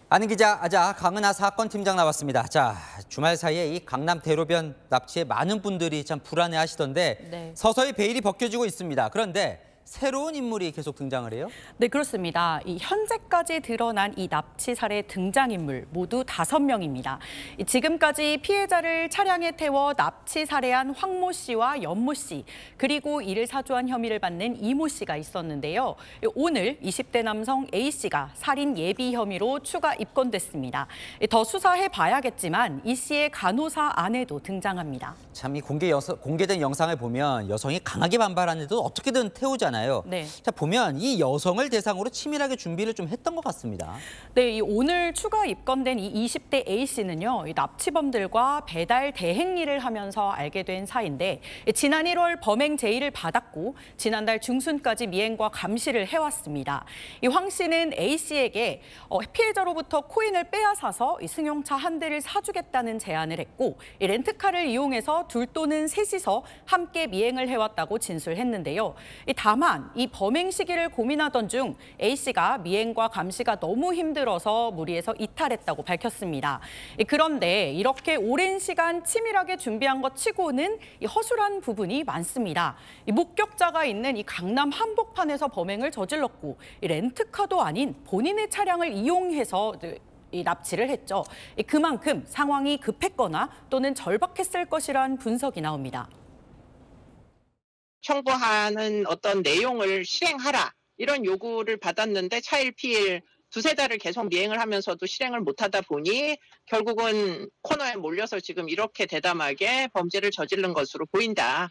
아는 기자, 강은하 사건 팀장 나왔습니다. 자, 주말 사이에 이 강남 대로변 납치에 많은 분들이 참 불안해하시던데 네. 서서히 베일이 벗겨지고 있습니다. 그런데 새로운 인물이 계속 등장을 해요? 네, 그렇습니다. 현재까지 드러난 이 납치 살해 등장인물 모두 5명입니다. 지금까지 피해자를 차량에 태워 납치 살해한 황모 씨와 연모 씨, 그리고 이를 사주한 혐의를 받는 이모 씨가 있었는데요. 오늘 20대 남성 A 씨가 살인 예비 혐의로 추가 입건됐습니다. 더 수사해 봐야겠지만 이 씨의 간호사 아내도 등장합니다. 참 이 공개된 영상을 보면 여성이 강하게 반발하는데도 어떻게든 태우잖아요. 네. 자, 보면 이 여성을 대상으로 치밀하게 준비를 좀 했던 것 같습니다. 네, 오늘 추가 입건된 이 20대 A 씨는요, 이 납치범들과 배달 대행 일을 하면서 알게 된 사이인데 지난 1월 범행 제의를 받았고 지난달 중순까지 미행과 감시를 해왔습니다. 이 황 씨는 A 씨에게 피해자로부터 코인을 빼앗아서 이 승용차 한 대를 사주겠다는 제안을 했고 이 렌트카를 이용해서 둘 또는 셋이서 함께 미행을 해왔다고 진술했는데요. 다만 이 범행 시기를 고민하던 중 A 씨가 미행과 감시가 너무 힘들어서 무리해서 이탈했다고 밝혔습니다. 그런데 이렇게 오랜 시간 치밀하게 준비한 것 치고는 허술한 부분이 많습니다. 목격자가 있는 이 강남 한복판에서 범행을 저질렀고 렌트카도 아닌 본인의 차량을 이용해서 이 납치를 했죠. 그만큼 상황이 급했거나 또는 절박했을 것이란 분석이 나옵니다. 청구하는 어떤 내용을 실행하라 이런 요구를 받았는데 차일피일 두세 달을 계속 미행을 하면서도 실행을 못하다 보니 결국은 코너에 몰려서 지금 이렇게 대담하게 범죄를 저지른 것으로 보인다.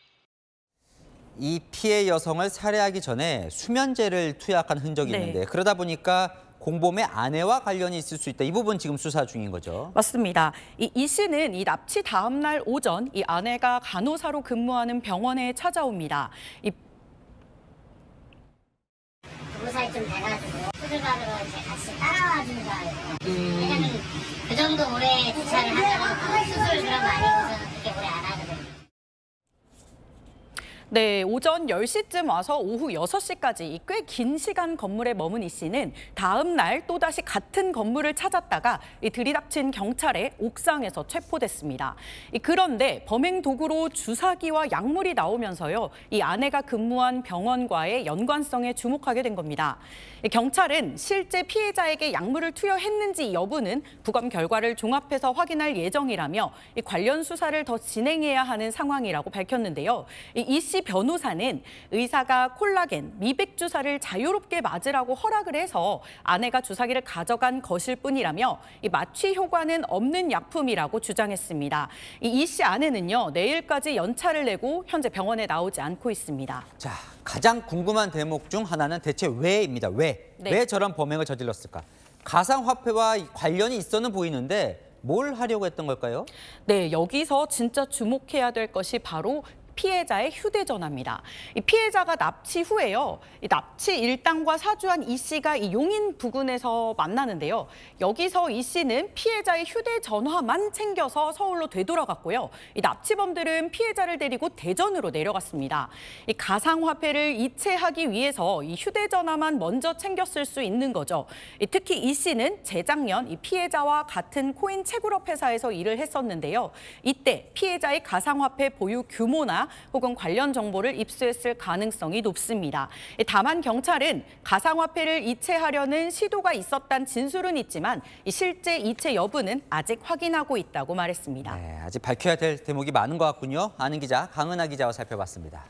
이 피해 여성을 살해하기 전에 수면제를 투약한 흔적이 네. 있는데 그러다 보니까 공범의 아내와 관련이 있을 수 있다. 이 부분 지금 수사 중인 거죠. 맞습니다. 이 씨는 이 납치 다음 날 오전 이 아내가 간호사로 근무하는 병원에 찾아옵니다. 근무살이 좀 돼가지고 수술 받으러 이제 같이 따라와 준 줄 알고. 왜냐면 그 정도 오래 주차를 하면 수술 그런 거 아니고서는 그렇게 오래 안 하거든요. 네, 오전 10시쯤 와서 오후 6시까지 꽤 긴 시간 건물에 머문 이 씨는 다음 날 또다시 같은 건물을 찾았다가 들이닥친 경찰에 옥상에서 체포됐습니다. 그런데 범행 도구로 주사기와 약물이 나오면서요, 이 아내가 근무한 병원과의 연관성에 주목하게 된 겁니다. 경찰은 실제 피해자에게 약물을 투여했는지 여부는 부검 결과를 종합해서 확인할 예정이라며 관련 수사를 더 진행해야 하는 상황이라고 밝혔는데요. 이 씨 변호사는 의사가 콜라겐, 미백 주사를 자유롭게 맞으라고 허락을 해서 아내가 주사기를 가져간 것일 뿐이라며 이 마취 효과는 없는 약품이라고 주장했습니다. 이 씨 아내는요, 내일까지 연차를 내고 현재 병원에 나오지 않고 있습니다. 자, 가장 궁금한 대목 중 하나는 대체 왜입니다. 왜? 네. 왜 저런 범행을 저질렀을까? 가상화폐와 관련이 있어는 보이는데 뭘 하려고 했던 걸까요? 네, 여기서 진짜 주목해야 될 것이 바로 피해자의 휴대전화입니다. 이 피해자가 납치 후에요, 이 납치 일당과 사주한 이 씨가 이 용인 부근에서 만나는데요. 여기서 이 씨는 피해자의 휴대전화만 챙겨서 서울로 되돌아갔고요. 이 납치범들은 피해자를 데리고 대전으로 내려갔습니다. 이 가상화폐를 이체하기 위해서 이 휴대전화만 먼저 챙겼을 수 있는 거죠. 특히 이 씨는 재작년 이 피해자와 같은 코인 채굴업 회사에서 일을 했었는데요. 이때 피해자의 가상화폐 보유 규모나 혹은 관련 정보를 입수했을 가능성이 높습니다. 다만 경찰은 가상화폐를 이체하려는 시도가 있었다는 진술은 있지만 실제 이체 여부는 아직 확인하고 있다고 말했습니다. 네, 아직 밝혀야 될 대목이 많은 것 같군요. 아는 기자 강은하 기자와 살펴봤습니다.